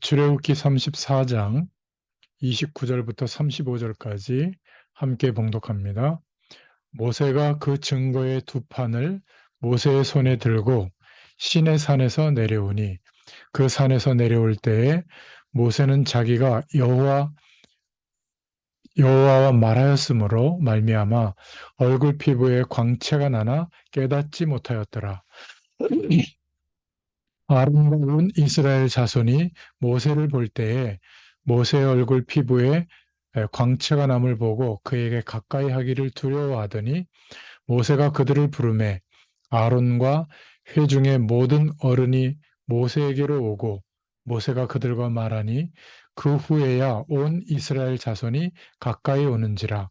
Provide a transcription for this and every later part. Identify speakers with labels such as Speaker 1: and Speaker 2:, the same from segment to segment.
Speaker 1: 출애굽기 34장 29절부터 35절까지 함께 봉독합니다. 모세가 그 증거의 두 판을 모세의 손에 들고 시내 산에서 내려오니 그 산에서 내려올 때에 모세는 자기가 여호와와 말하였으므로 말미암아 얼굴 피부에 광채가 나나 깨닫지 못하였더라. 아론과 온 이스라엘 자손이 모세를 볼 때에 모세의 얼굴 피부에 광채가 남을 보고 그에게 가까이 하기를 두려워하더니 모세가 그들을 부르매 아론과 회중의 모든 어른이 모세에게로 오고 모세가 그들과 말하니 그 후에야 온 이스라엘 자손이 가까이 오는지라.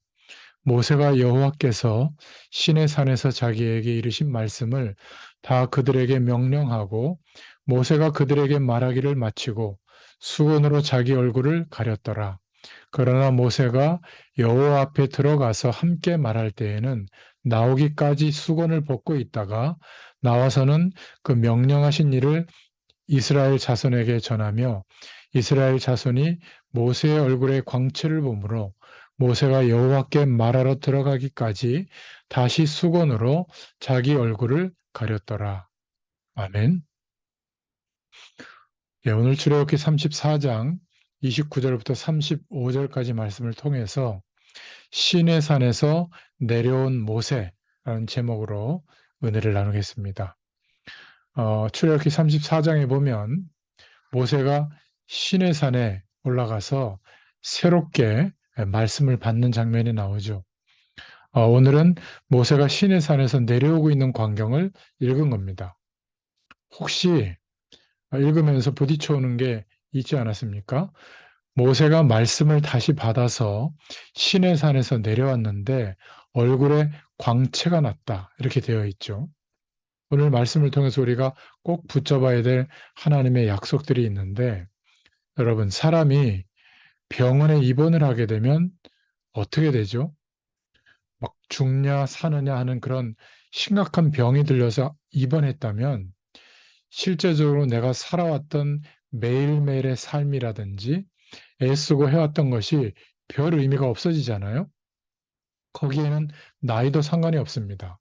Speaker 1: 모세가 여호와께서 시내 산에서 자기에게 이르신 말씀을 다 그들에게 명령하고 모세가 그들에게 말하기를 마치고 수건으로 자기 얼굴을 가렸더라. 그러나 모세가 여호와 앞에 들어가서 함께 말할 때에는 나오기까지 수건을 벗고 있다가 나와서는 그 명령하신 일을 이스라엘 자손에게 전하며 이스라엘 자손이 모세의 얼굴에 광채를 보므로 모세가 여호와께 말하러 들어가기까지 다시 수건으로 자기 얼굴을 가렸더라. 아멘. 오늘 출애굽기 34장 29절부터 35절까지 말씀을 통해서 시내산에서 내려온 모세라는 제목으로 은혜를 나누겠습니다. 출애굽기 34장에 보면 모세가 시내산에 올라가서 새롭게 말씀을 받는 장면이 나오죠. 오늘은 모세가 시내산에서 내려오고 있는 광경을 읽은 겁니다. 혹시 읽으면서 부딪혀오는 게 있지 않았습니까? 모세가 말씀을 다시 받아서 시내산에서 내려왔는데 얼굴에 광채가 났다. 이렇게 되어 있죠. 오늘 말씀을 통해서 우리가 꼭 붙잡아야 될 하나님의 약속들이 있는데 여러분, 사람이 병원에 입원을 하게 되면 어떻게 되죠? 막 죽냐 사느냐 하는 그런 심각한 병이 들려서 입원했다면 실제적으로 내가 살아왔던 매일매일의 삶이라든지 애쓰고 해왔던 것이 별 의미가 없어지잖아요. 거기에는 나이도 상관이 없습니다.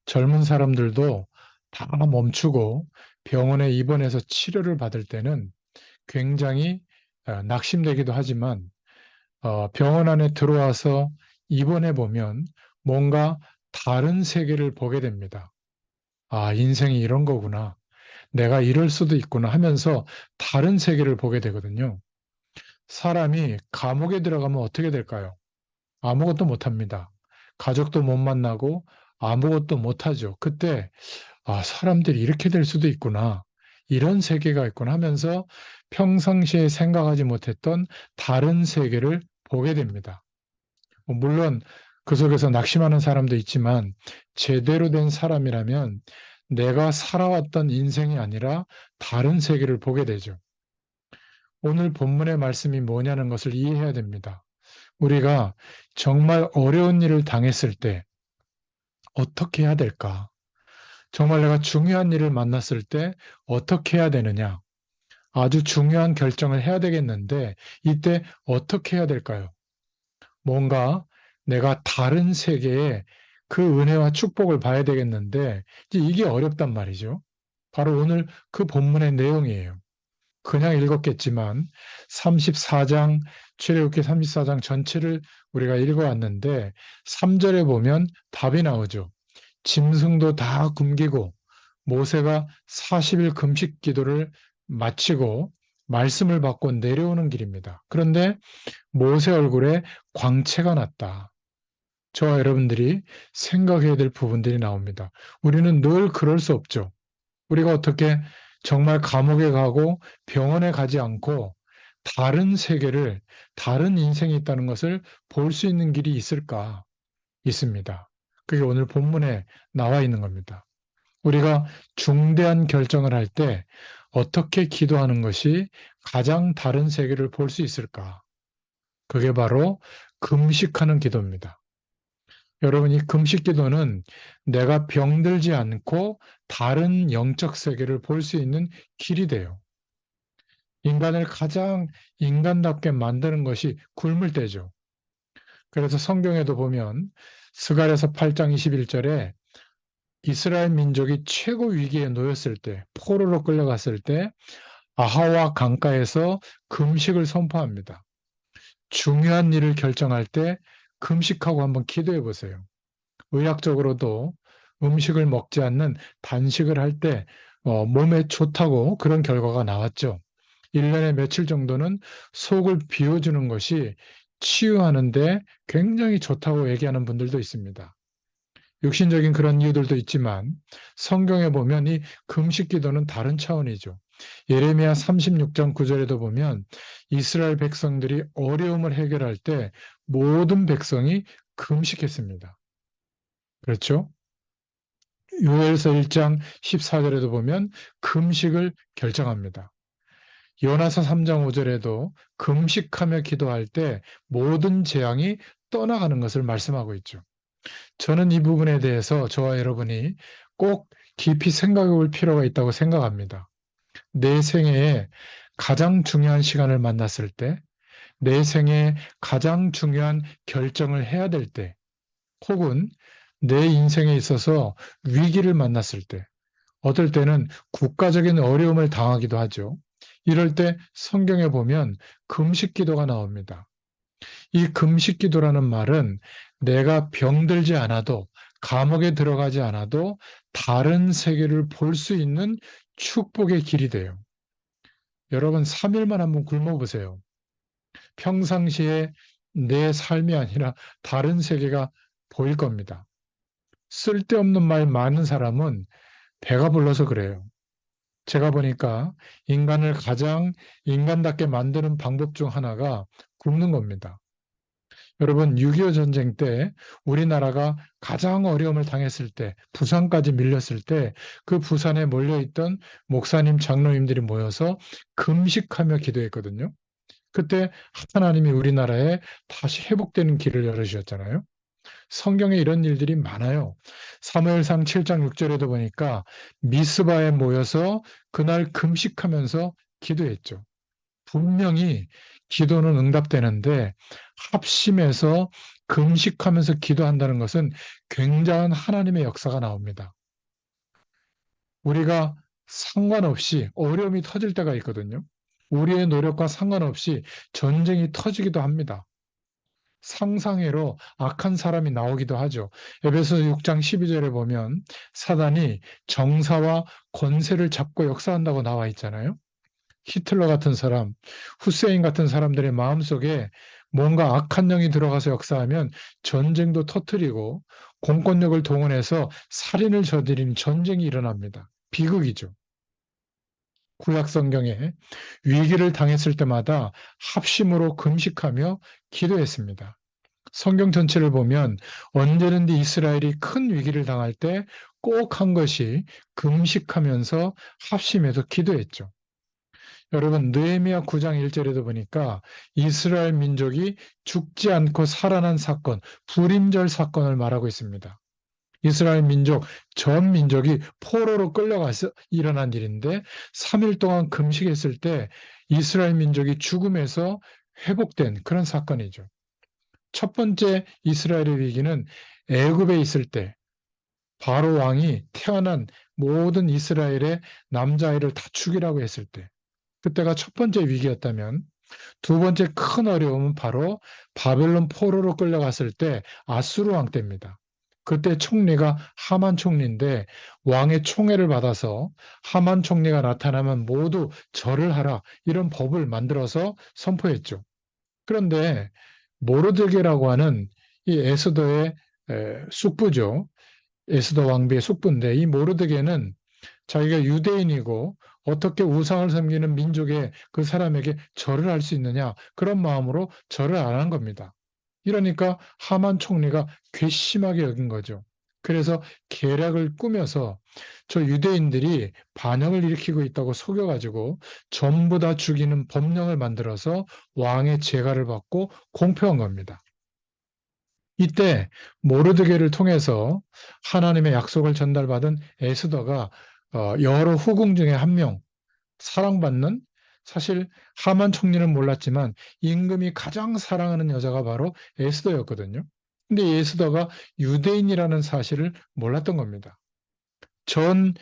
Speaker 1: 젊은 사람들도 다 멈추고 병원에 입원해서 치료를 받을 때는 굉장히 낙심되기도 하지만 병원 안에 들어와서 입원해 보면 뭔가 다른 세계를 보게 됩니다. 아, 인생이 이런 거구나. 내가 이럴 수도 있구나 하면서 다른 세계를 보게 되거든요. 사람이 감옥에 들어가면 어떻게 될까요? 아무것도 못합니다. 가족도 못 만나고 아무것도 못하죠. 그때 아, 사람들이 이렇게 될 수도 있구나. 이런 세계가 있구나 하면서 평상시에 생각하지 못했던 다른 세계를 보게 됩니다. 물론 그 속에서 낙심하는 사람도 있지만 제대로 된 사람이라면 내가 살아왔던 인생이 아니라 다른 세계를 보게 되죠. 오늘 본문의 말씀이 뭐냐는 것을 이해해야 됩니다. 우리가 정말 어려운 일을 당했을 때 어떻게 해야 될까? 정말 내가 중요한 일을 만났을 때 어떻게 해야 되느냐? 아주 중요한 결정을 해야 되겠는데 이때 어떻게 해야 될까요? 뭔가 내가 다른 세계에 그 은혜와 축복을 봐야 되겠는데 이제 이게 어렵단 말이죠. 바로 오늘 그 본문의 내용이에요. 그냥 읽었겠지만 34장 출애굽기 34장 전체를 우리가 읽어왔는데 3절에 보면 답이 나오죠. 짐승도 다 굶기고 모세가 40일 금식 기도를 마치고 말씀을 받고 내려오는 길입니다. 그런데 모세 얼굴에 광채가 났다. 저와 여러분들이 생각해야 될 부분들이 나옵니다. 우리는 늘 그럴 수 없죠. 우리가 어떻게 정말 감옥에 가고 병원에 가지 않고 다른 세계를, 다른 인생이 있다는 것을 볼 수 있는 길이 있을까? 있습니다. 그게 오늘 본문에 나와 있는 겁니다. 우리가 중대한 결정을 할 때 어떻게 기도하는 것이 가장 다른 세계를 볼 수 있을까? 그게 바로 금식하는 기도입니다. 여러분, 이 금식 기도는 내가 병들지 않고 다른 영적 세계를 볼 수 있는 길이 돼요. 인간을 가장 인간답게 만드는 것이 굶을 때죠. 그래서 성경에도 보면 스가랴서 8장 21절에 이스라엘 민족이 최고 위기에 놓였을 때, 포로로 끌려갔을 때 아하와 강가에서 금식을 선포합니다. 중요한 일을 결정할 때 금식하고 한번 기도해 보세요. 의학적으로도 음식을 먹지 않는 단식을 할 때 몸에 좋다고 그런 결과가 나왔죠. 1년에 며칠 정도는 속을 비워주는 것이 치유하는데 굉장히 좋다고 얘기하는 분들도 있습니다. 육신적인 그런 이유들도 있지만 성경에 보면 이 금식 기도는 다른 차원이죠. 예레미야 36장 9절에도 보면 이스라엘 백성들이 어려움을 해결할 때 모든 백성이 금식했습니다. 그렇죠? 요엘서 1장 14절에도 보면 금식을 결정합니다. 요나서 3장 5절에도 금식하며 기도할 때 모든 재앙이 떠나가는 것을 말씀하고 있죠. 저는 이 부분에 대해서 저와 여러분이 꼭 깊이 생각해 볼 필요가 있다고 생각합니다. 내 생애에 가장 중요한 시간을 만났을 때, 내 생애에 가장 중요한 결정을 해야 될 때, 혹은 내 인생에 있어서 위기를 만났을 때, 어떨 때는 국가적인 어려움을 당하기도 하죠. 이럴 때 성경에 보면 금식 기도가 나옵니다. 이 금식 기도라는 말은 내가 병들지 않아도 감옥에 들어가지 않아도 다른 세계를 볼 수 있는 축복의 길이 돼요. 여러분 3일만 한번 굶어 보세요. 평상시에 내 삶이 아니라 다른 세계가 보일 겁니다. 쓸데없는 말 많은 사람은 배가 불러서 그래요. 제가 보니까 인간을 가장 인간답게 만드는 방법 중 하나가 굶는 겁니다. 여러분, 6.25 전쟁 때 우리나라가 가장 어려움을 당했을 때, 부산까지 밀렸을 때, 그 부산에 몰려있던 목사님, 장로님들이 모여서 금식하며 기도했거든요. 그때 하나님이 우리나라에 다시 회복되는 길을 열어주셨잖아요. 성경에 이런 일들이 많아요. 사무엘상 7장 6절에도 보니까 미스바에 모여서 그날 금식하면서 기도했죠. 분명히 기도는 응답되는데 합심해서 금식하면서 기도한다는 것은 굉장한 하나님의 역사가 나옵니다. 우리가 상관없이 어려움이 터질 때가 있거든요. 우리의 노력과 상관없이 전쟁이 터지기도 합니다. 상상외로 악한 사람이 나오기도 하죠. 에베소 6장 12절에 보면 사단이 정사와 권세를 잡고 역사한다고 나와 있잖아요. 히틀러 같은 사람, 후세인 같은 사람들의 마음속에 뭔가 악한 영이 들어가서 역사하면 전쟁도 터뜨리고 공권력을 동원해서 살인을 저지르는 전쟁이 일어납니다. 비극이죠. 구약 성경에 위기를 당했을 때마다 합심으로 금식하며 기도했습니다. 성경 전체를 보면 언제든지 이스라엘이 큰 위기를 당할 때 꼭 한 것이 금식하면서 합심해서 기도했죠. 여러분 느헤미야 9장 1절에도 보니까 이스라엘 민족이 죽지 않고 살아난 사건, 불임절 사건을 말하고 있습니다. 이스라엘 민족, 전 민족이 포로로 끌려가서 일어난 일인데 3일 동안 금식했을 때 이스라엘 민족이 죽음에서 회복된 그런 사건이죠. 첫 번째 이스라엘의 위기는 애굽에 있을 때 바로 왕이 태어난 모든 이스라엘의 남자아이를 다 죽이라고 했을 때 그때가 첫 번째 위기였다면 두 번째 큰 어려움은 바로 바벨론 포로로 끌려갔을 때 아수르 왕 때입니다. 그때 총리가 하만 총리인데 왕의 총애를 받아서 하만 총리가 나타나면 모두 절을 하라 이런 법을 만들어서 선포했죠. 그런데 모르드게라고 하는 이 에스더의 숙부죠. 에스더 왕비의 숙부인데 이 모르드게는 자기가 유대인이고 어떻게 우상을 섬기는 민족의 그 사람에게 절을 할 수 있느냐 그런 마음으로 절을 안 한 겁니다. 이러니까 하만 총리가 괘씸하게 여긴 거죠. 그래서 계략을 꾸며서 저 유대인들이 반역을 일으키고 있다고 속여가지고 전부 다 죽이는 법령을 만들어서 왕의 재가를 받고 공표한 겁니다. 이때 모르드게를 통해서 하나님의 약속을 전달받은 에스더가 여러 후궁 중에 한 명, 사랑받는 사실 하만 총리는 몰랐지만 임금이 가장 사랑하는 여자가 바로 에스더였거든요. 근데 에스더가 유대인이라는 사실을 몰랐던 겁니다. 전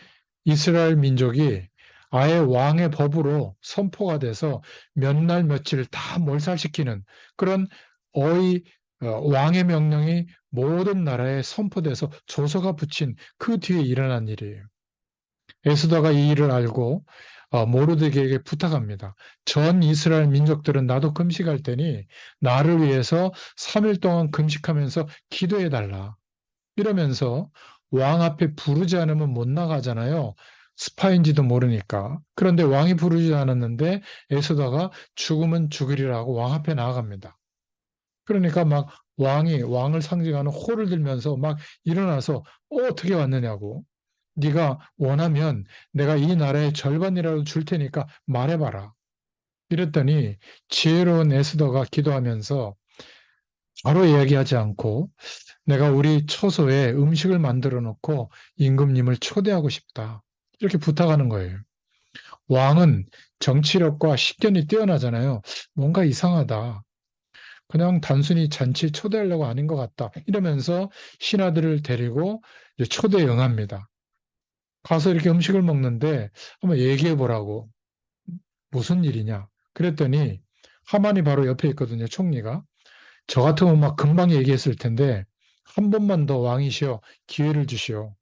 Speaker 1: 이스라엘 민족이 아예 왕의 법으로 선포가 돼서 몇 날 며칠 다 몰살시키는 그런 어의 왕의 명령이 모든 나라에 선포돼서 조서가 붙인 그 뒤에 일어난 일이에요. 에스더가 이 일을 알고 모르드게에게 부탁합니다. 전 이스라엘 민족들은 나도 금식할 테니 나를 위해서 3일 동안 금식하면서 기도해 달라. 이러면서 왕 앞에 부르지 않으면 못 나가잖아요. 스파인지도 모르니까. 그런데 왕이 부르지 않았는데 에스더가 죽으면 죽으리라고 왕 앞에 나아갑니다. 그러니까 막 왕이 왕을 상징하는 호를 들면서 막 일어나서 어떻게 왔느냐고. 네가 원하면 내가 이 나라의 절반이라도 줄 테니까 말해봐라. 이랬더니 지혜로운 에스더가 기도하면서 바로 이야기하지 않고 내가 우리 처소에 음식을 만들어 놓고 임금님을 초대하고 싶다. 이렇게 부탁하는 거예요. 왕은 정치력과 식견이 뛰어나잖아요. 뭔가 이상하다. 그냥 단순히 잔치 초대하려고 아닌 것 같다. 이러면서 신하들을 데리고 이제 초대에 응합니다. 가서 이렇게 음식을 먹는데 한번 얘기해 보라고. 무슨 일이냐? 그랬더니 하만이 바로 옆에 있거든요, 총리가. 저 같으면 막 금방 얘기했을 텐데 한 번만 더 왕이시여 기회를 주시오.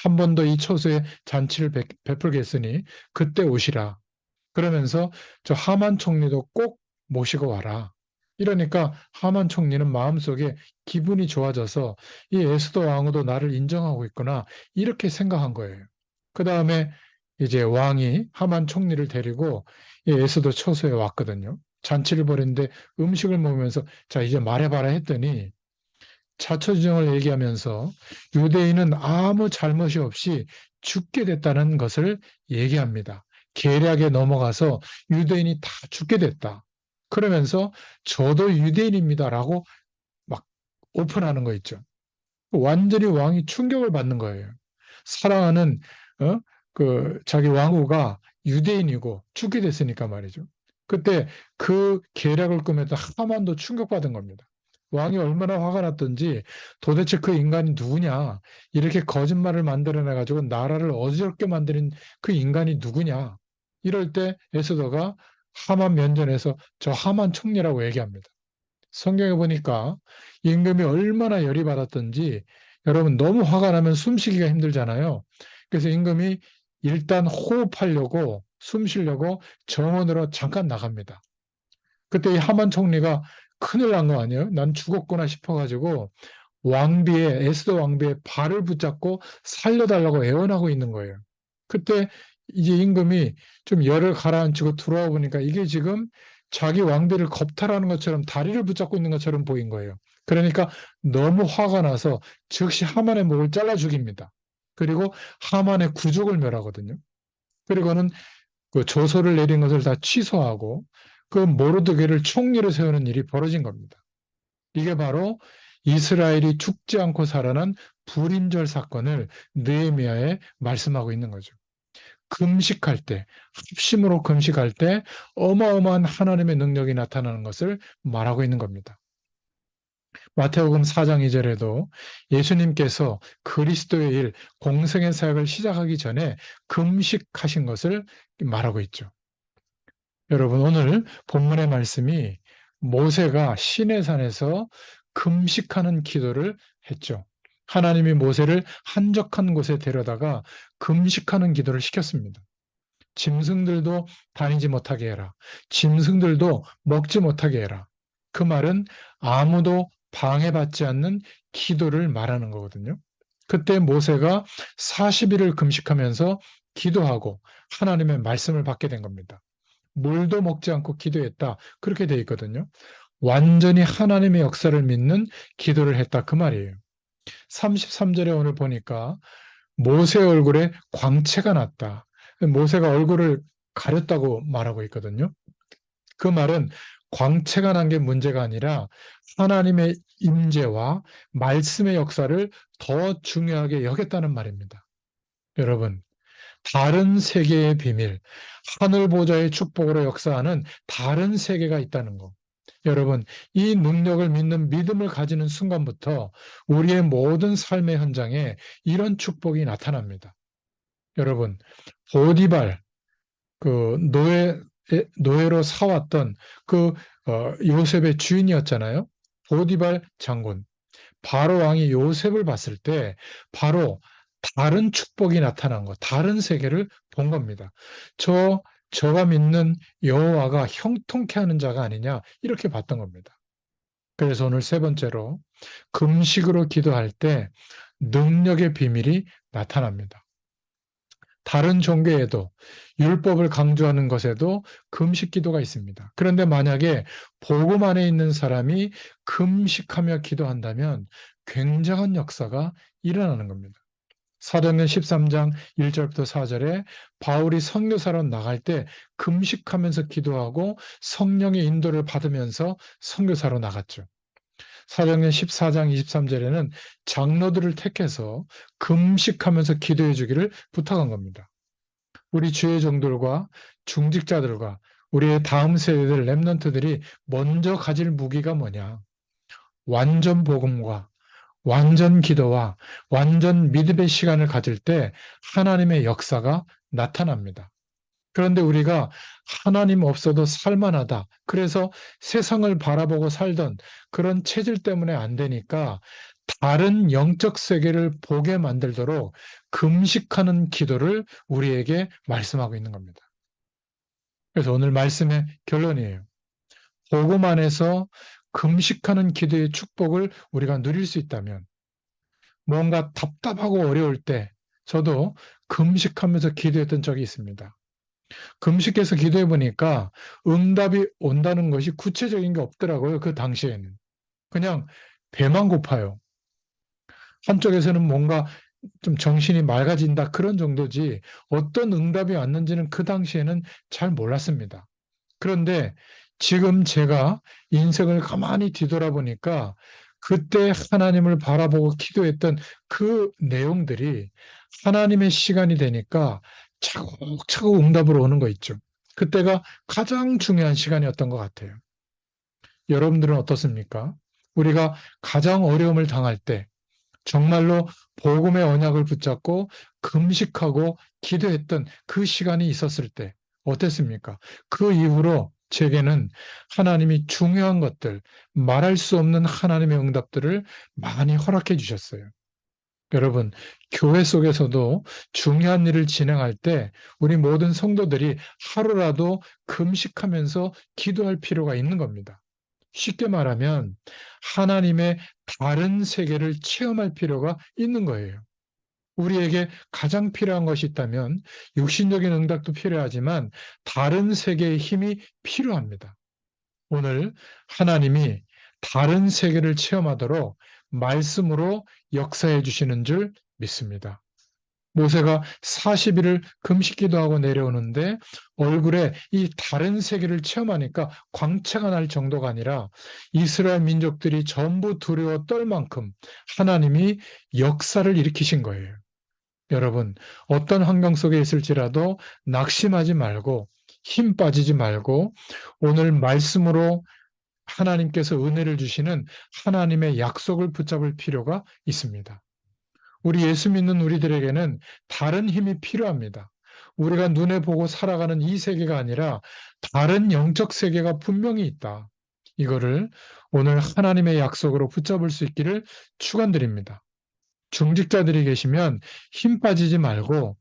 Speaker 1: 한 번 더 이 처소에 잔치를 베풀겠으니 그때 오시라. 그러면서 저 하만 총리도 꼭 모시고 와라. 이러니까 하만 총리는 마음속에 기분이 좋아져서 이 에스더 왕후도 나를 인정하고 있구나 이렇게 생각한 거예요. 그 다음에 이제 왕이 하만 총리를 데리고 이 에스더 처소에 왔거든요. 잔치를 벌였는데 음식을 먹으면서 자 이제 말해봐라 했더니 자초지종을 얘기하면서 유대인은 아무 잘못이 없이 죽게 됐다는 것을 얘기합니다. 계략에 넘어가서 유대인이 다 죽게 됐다. 그러면서 저도 유대인입니다라고 막 오픈하는 거 있죠. 완전히 왕이 충격을 받는 거예요. 사랑하는 어? 그 자기 왕후가 유대인이고 죽게 됐으니까 말이죠. 그때 그 계략을 꾸몄던 하만도 충격받은 겁니다. 왕이 얼마나 화가 났던지 도대체 그 인간이 누구냐? 이렇게 거짓말을 만들어내 가지고 나라를 어지럽게 만드는 그 인간이 누구냐? 이럴 때 에스더가 하만 면전에서 저 하만 총리라고 얘기합니다. 성경에 보니까 임금이 얼마나 열이 받았던지 여러분 너무 화가 나면 숨쉬기가 힘들잖아요. 그래서 임금이 일단 호흡하려고 숨 쉬려고 정원으로 잠깐 나갑니다. 그때 이 하만 총리가 큰일 난 거 아니에요? 난 죽었구나 싶어가지고 왕비의 에스더 왕비의 발을 붙잡고 살려달라고 애원하고 있는 거예요. 그때 이제 임금이 좀 열을 가라앉히고 들어와 보니까 이게 지금 자기 왕비를 겁탈하는 것처럼 다리를 붙잡고 있는 것처럼 보인 거예요. 그러니까 너무 화가 나서 즉시 하만의 목을 잘라 죽입니다. 그리고 하만의 구족을 멸하거든요. 그리고는 그 조서를 내린 것을 다 취소하고 그 모르드게를 총리로 세우는 일이 벌어진 겁니다. 이게 바로 이스라엘이 죽지 않고 살아난 불임절 사건을 느헤미야에 말씀하고 있는 거죠. 금식할 때, 합심으로 금식할 때 어마어마한 하나님의 능력이 나타나는 것을 말하고 있는 겁니다. 마태복음 4장 2절에도 예수님께서 그리스도의 일, 공생의 사역을 시작하기 전에 금식하신 것을 말하고 있죠. 여러분, 오늘 본문의 말씀이 모세가 시내산에서 금식하는 기도를 했죠. 하나님이 모세를 한적한 곳에 데려다가 금식하는 기도를 시켰습니다. 짐승들도 다니지 못하게 해라. 짐승들도 먹지 못하게 해라. 그 말은 아무도 방해받지 않는 기도를 말하는 거거든요. 그때 모세가 40일을 금식하면서 기도하고 하나님의 말씀을 받게 된 겁니다. 물도 먹지 않고 기도했다. 그렇게 돼 있거든요. 완전히 하나님의 역사를 믿는 기도를 했다. 그 말이에요. 33절에 오늘 보니까 모세 얼굴에 광채가 났다. 모세가 얼굴을 가렸다고 말하고 있거든요. 그 말은 광채가 난 게 문제가 아니라 하나님의 임재와 말씀의 역사를 더 중요하게 여겼다는 말입니다. 여러분, 다른 세계의 비밀, 하늘 보좌의 축복으로 역사하는 다른 세계가 있다는 거. 여러분, 이 능력을 믿는 믿음을 가지는 순간부터 우리의 모든 삶의 현장에 이런 축복이 나타납니다. 여러분, 보디발, 노예로 사왔던 그 요셉의 주인이었잖아요. 보디발 장군. 바로 왕이 요셉을 봤을 때 바로 다른 축복이 나타난 것, 다른 세계를 본 겁니다. 저가 믿는 여호와가 형통케 하는 자가 아니냐 이렇게 봤던 겁니다. 그래서 오늘 세 번째로 금식으로 기도할 때 능력의 비밀이 나타납니다. 다른 종교에도 율법을 강조하는 것에도 금식 기도가 있습니다. 그런데 만약에 복음 안에 있는 사람이 금식하며 기도한다면 굉장한 역사가 일어나는 겁니다. 사도행전 13장 1절부터 4절에 바울이 선교사로 나갈 때 금식하면서 기도하고 성령의 인도를 받으면서 선교사로 나갔죠. 사도행전 14장 23절에는 장로들을 택해서 금식하면서 기도해 주기를 부탁한 겁니다. 우리 주의 종들과 중직자들과 우리의 다음 세대들 렘넌트들이 먼저 가질 무기가 뭐냐? 완전 복음과 완전 기도와 완전 믿음의 시간을 가질 때 하나님의 역사가 나타납니다. 그런데 우리가 하나님 없어도 살만하다. 그래서 세상을 바라보고 살던 그런 체질 때문에 안 되니까 다른 영적 세계를 보게 만들도록 금식하는 기도를 우리에게 말씀하고 있는 겁니다. 그래서 오늘 말씀의 결론이에요. 복음 안에서 금식하는 기도의 축복을 우리가 누릴 수 있다면 뭔가 답답하고 어려울 때 저도 금식하면서 기도했던 적이 있습니다. 금식해서 기도해 보니까 응답이 온다는 것이 구체적인 게 없더라고요. 그 당시에는. 그냥 배만 고파요. 한쪽에서는 뭔가 좀 정신이 맑아진다 그런 정도지 어떤 응답이 왔는지는 그 당시에는 잘 몰랐습니다. 그런데 지금 제가 인생을 가만히 뒤돌아보니까 그때 하나님을 바라보고 기도했던 그 내용들이 하나님의 시간이 되니까 차곡차곡 응답으로 오는 거 있죠. 그때가 가장 중요한 시간이었던 것 같아요. 여러분들은 어떻습니까? 우리가 가장 어려움을 당할 때 정말로 복음의 언약을 붙잡고 금식하고 기도했던 그 시간이 있었을 때 어땠습니까? 그 이후로 제게는 하나님이 중요한 것들, 말할 수 없는 하나님의 응답들을 많이 허락해 주셨어요. 여러분, 교회 속에서도 중요한 일을 진행할 때 우리 모든 성도들이 하루라도 금식하면서 기도할 필요가 있는 겁니다. 쉽게 말하면 하나님의 다른 세계를 체험할 필요가 있는 거예요. 우리에게 가장 필요한 것이 있다면 육신적인 응답도 필요하지만 다른 세계의 힘이 필요합니다. 오늘 하나님이 다른 세계를 체험하도록 말씀으로 역사해 주시는 줄 믿습니다. 모세가 40일을 금식기도 하고 내려오는데 얼굴에 이 다른 세계를 체험하니까 광채가 날 정도가 아니라 이스라엘 민족들이 전부 두려워 떨 만큼 하나님이 역사를 일으키신 거예요. 여러분, 어떤 환경 속에 있을지라도 낙심하지 말고 힘 빠지지 말고 오늘 말씀으로 하나님께서 은혜를 주시는 하나님의 약속을 붙잡을 필요가 있습니다. 우리 예수 믿는 우리들에게는 다른 힘이 필요합니다. 우리가 눈에 보고 살아가는 이 세계가 아니라 다른 영적 세계가 분명히 있다. 이거를 오늘 하나님의 약속으로 붙잡을 수 있기를 축원드립니다. 중직자들이 계시면 힘 빠지지 말고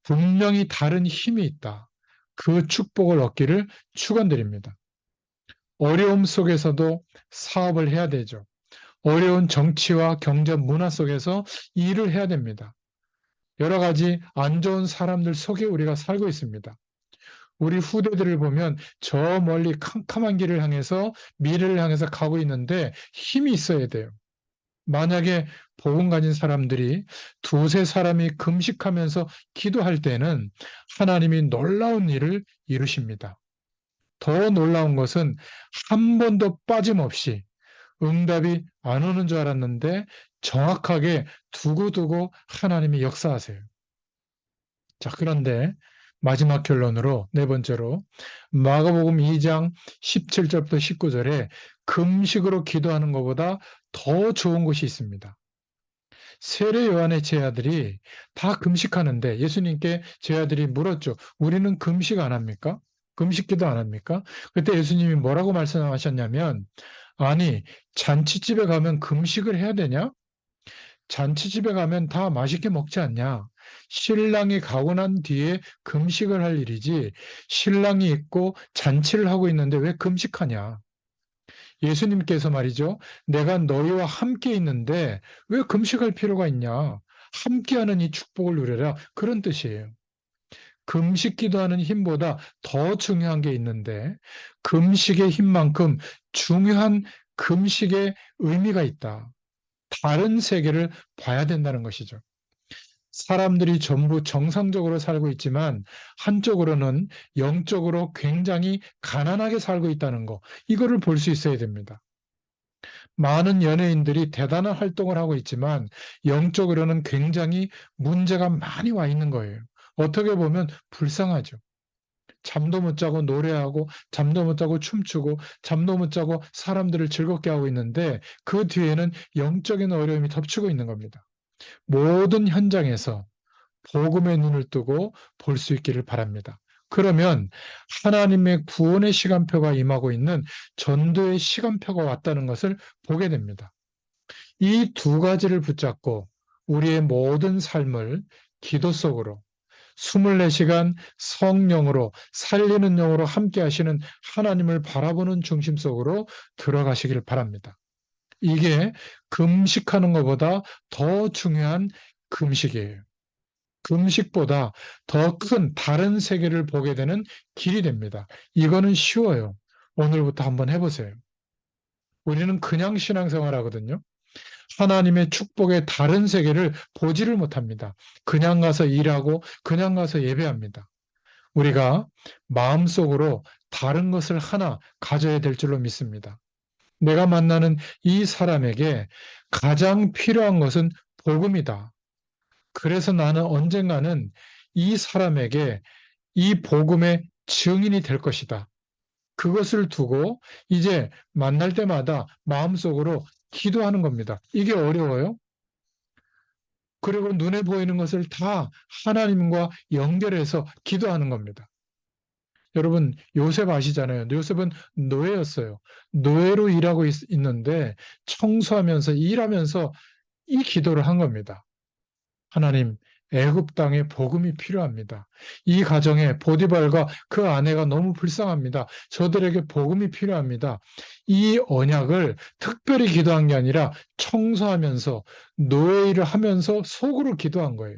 Speaker 1: 분명히 다른 힘이 있다. 그 축복을 얻기를 축원드립니다. 어려움 속에서도 사업을 해야 되죠. 어려운 정치와 경제 문화 속에서 일을 해야 됩니다. 여러 가지 안 좋은 사람들 속에 우리가 살고 있습니다. 우리 후대들을 보면 저 멀리 캄캄한 길을 향해서 미래를 향해서 가고 있는데 힘이 있어야 돼요. 만약에 복음 가진 사람들이 두세 사람이 금식하면서 기도할 때는 하나님이 놀라운 일을 이루십니다. 더 놀라운 것은 한 번도 빠짐없이 응답이 안 오는 줄 알았는데 정확하게 두고두고 하나님이 역사하세요. 자, 그런데 마지막 결론으로 네 번째로 마가복음 2장 17절부터 19절에 금식으로 기도하는 것보다 더 좋은 것이 있습니다. 세례 요한의 제자들이 다 금식하는데 예수님께 제자들이 물었죠. 우리는 금식 안 합니까? 금식 기도 안 합니까? 그때 예수님이 뭐라고 말씀하셨냐면, 아니, 잔치집에 가면 금식을 해야 되냐? 잔치집에 가면 다 맛있게 먹지 않냐? 신랑이 가고 난 뒤에 금식을 할 일이지, 신랑이 있고 잔치를 하고 있는데 왜 금식하냐? 예수님께서 말이죠. 내가 너희와 함께 있는데 왜 금식할 필요가 있냐? 함께하는 이 축복을 누려라. 그런 뜻이에요. 금식 기도하는 힘보다 더 중요한 게 있는데 금식의 힘만큼 중요한 금식의 의미가 있다. 다른 세계를 봐야 된다는 것이죠. 사람들이 전부 정상적으로 살고 있지만 한쪽으로는 영적으로 굉장히 가난하게 살고 있다는 거. 이거를 볼 수 있어야 됩니다. 많은 연예인들이 대단한 활동을 하고 있지만 영적으로는 굉장히 문제가 많이 와 있는 거예요. 어떻게 보면 불쌍하죠. 잠도 못 자고 노래하고 잠도 못 자고 춤추고 잠도 못 자고 사람들을 즐겁게 하고 있는데 그 뒤에는 영적인 어려움이 덮치고 있는 겁니다. 모든 현장에서 복음의 눈을 뜨고 볼 수 있기를 바랍니다. 그러면 하나님의 구원의 시간표가 임하고 있는 전도의 시간표가 왔다는 것을 보게 됩니다. 이 두 가지를 붙잡고 우리의 모든 삶을 기도 속으로 24시간 성령으로 살리는 영으로 함께 하시는 하나님을 바라보는 중심 속으로 들어가시길 바랍니다. 이게 금식하는 것보다 더 중요한 금식이에요. 금식보다 더 큰 다른 세계를 보게 되는 길이 됩니다. 이거는 쉬워요. 오늘부터 한번 해보세요. 우리는 그냥 신앙생활 하거든요. 하나님의 축복의 다른 세계를 보지를 못합니다. 그냥 가서 일하고 그냥 가서 예배합니다. 우리가 마음속으로 다른 것을 하나 가져야 될 줄로 믿습니다. 내가 만나는 이 사람에게 가장 필요한 것은 복음이다. 그래서 나는 언젠가는 이 사람에게 이 복음의 증인이 될 것이다. 그것을 두고 이제 만날 때마다 마음속으로 기도하는 겁니다. 이게 어려워요? 그리고 눈에 보이는 것을 다 하나님과 연결해서 기도하는 겁니다. 여러분, 요셉 아시잖아요. 요셉은 노예였어요. 노예로 일하고 있는데 청소하면서 일하면서 이 기도를 한 겁니다. 하나님, 애굽 땅에 복음이 필요합니다. 이 가정에 보디발과 그 아내가 너무 불쌍합니다. 저들에게 복음이 필요합니다. 이 언약을 특별히 기도한 게 아니라 청소하면서 노예 일을 하면서 속으로 기도한 거예요.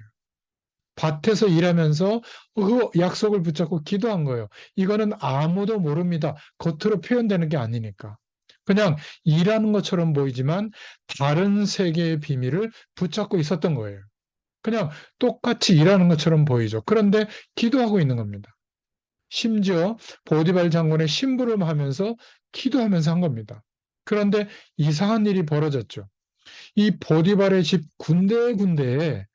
Speaker 1: 밭에서 일하면서 그 약속을 붙잡고 기도한 거예요. 이거는 아무도 모릅니다. 겉으로 표현되는 게 아니니까. 그냥 일하는 것처럼 보이지만 다른 세계의 비밀을 붙잡고 있었던 거예요. 그냥 똑같이 일하는 것처럼 보이죠. 그런데 기도하고 있는 겁니다. 심지어 보디발 장군의 심부름하면서 기도하면서 한 겁니다. 그런데 이상한 일이 벌어졌죠. 이 보디발의 집 군데군데에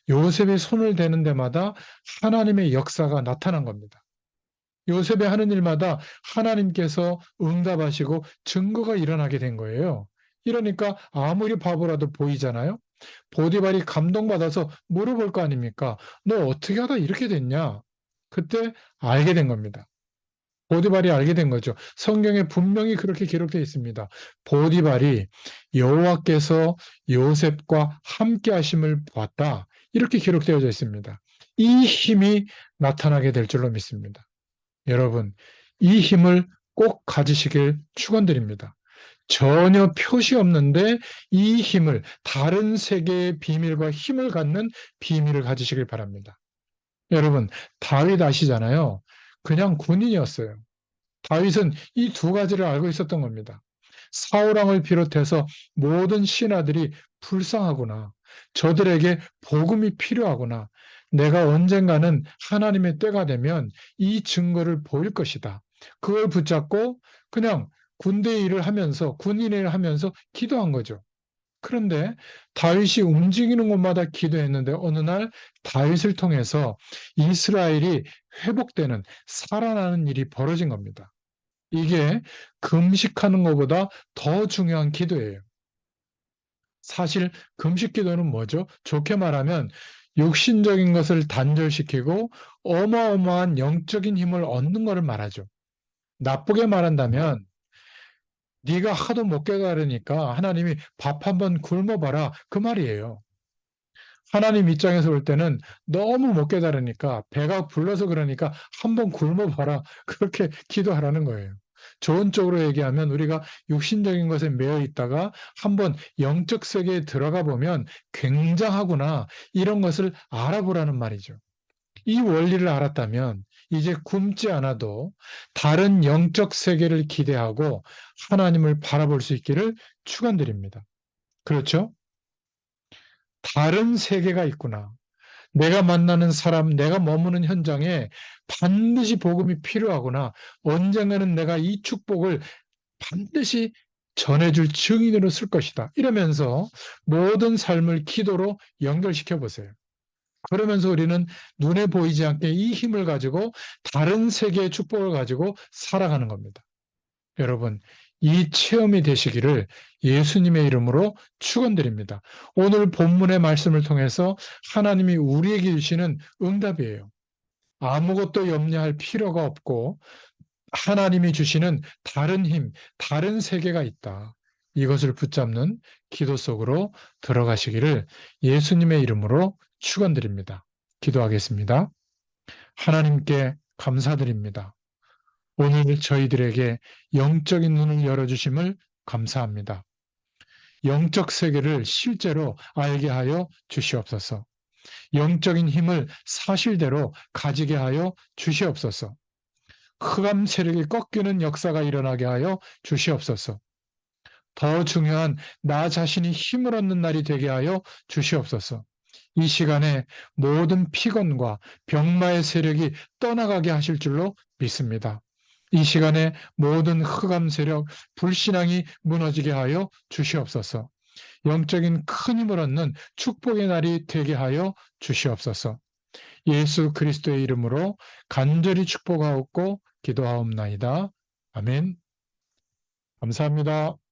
Speaker 1: 요셉의 손을 대는 데마다 하나님의 역사가 나타난 겁니다. 요셉의 하는 일마다 하나님께서 응답하시고 증거가 일어나게 된 거예요. 이러니까 아무리 바보라도 보이잖아요. 보디발이 감동받아서 물어볼 거 아닙니까? 너 어떻게 하다 이렇게 됐냐? 그때 알게 된 겁니다. 보디발이 알게 된 거죠. 성경에 분명히 그렇게 기록되어 있습니다. 보디발이 여호와께서 요셉과 함께 하심을 보았다. 이렇게 기록되어져 있습니다. 이 힘이 나타나게 될 줄로 믿습니다. 여러분, 이 힘을 꼭 가지시길 축원드립니다. 전혀 표시 없는데 이 힘을 다른 세계의 비밀과 힘을 갖는 비밀을 가지시길 바랍니다. 여러분, 다윗 아시잖아요. 그냥 군인이었어요. 다윗은 이 두 가지를 알고 있었던 겁니다. 사울왕을 비롯해서 모든 신하들이 불쌍하구나. 저들에게 복음이 필요하구나. 내가 언젠가는 하나님의 때가 되면 이 증거를 보일 것이다. 그걸 붙잡고 그냥 군대 일을 하면서 군인의 일을 하면서 기도한 거죠. 그런데 다윗이 움직이는 곳마다 기도했는데 어느 날 다윗을 통해서 이스라엘이 회복되는 살아나는 일이 벌어진 겁니다. 이게 금식하는 것보다 더 중요한 기도예요. 사실 금식 기도는 뭐죠? 좋게 말하면 육신적인 것을 단절시키고 어마어마한 영적인 힘을 얻는 것을 말하죠. 나쁘게 말한다면 네가 하도 못 깨달으니까 하나님이 밥 한번 굶어봐라 그 말이에요. 하나님 입장에서 볼 때는 너무 못 깨달으니까 배가 불러서 그러니까 한번 굶어봐라 그렇게 기도하라는 거예요. 좋은 쪽으로 얘기하면 우리가 육신적인 것에 매여 있다가 한번 영적 세계에 들어가 보면 굉장하구나 이런 것을 알아보라는 말이죠. 이 원리를 알았다면 이제 굶지 않아도 다른 영적 세계를 기대하고 하나님을 바라볼 수 있기를 축원드립니다. 그렇죠? 다른 세계가 있구나. 내가 만나는 사람, 내가 머무는 현장에 반드시 복음이 필요하구나. 언젠가는 내가 이 축복을 반드시 전해줄 증인으로 쓸 것이다. 이러면서 모든 삶을 기도로 연결시켜 보세요. 그러면서 우리는 눈에 보이지 않게 이 힘을 가지고 다른 세계의 축복을 가지고 살아가는 겁니다. 여러분, 이 체험이 되시기를 예수님의 이름으로 축원드립니다. 오늘 본문의 말씀을 통해서 하나님이 우리에게 주시는 응답이에요. 아무것도 염려할 필요가 없고 하나님이 주시는 다른 힘, 다른 세계가 있다. 이것을 붙잡는 기도 속으로 들어가시기를 예수님의 이름으로 축원드립니다. 기도하겠습니다. 하나님께 감사드립니다. 오늘 저희들에게 영적인 눈을 열어주심을 감사합니다. 영적 세계를 실제로 알게 하여 주시옵소서. 영적인 힘을 사실대로 가지게 하여 주시옵소서. 흑암 세력이 꺾이는 역사가 일어나게 하여 주시옵소서. 더 중요한 나 자신이 힘을 얻는 날이 되게 하여 주시옵소서. 이 시간에 모든 피곤과 병마의 세력이 떠나가게 하실 줄로 믿습니다. 이 시간에 모든 흑암 세력, 불신앙이 무너지게 하여 주시옵소서. 영적인 큰 힘을 얻는 축복의 날이 되게 하여 주시옵소서. 예수 그리스도의 이름으로 간절히 축복하옵고 기도하옵나이다. 아멘. 감사합니다.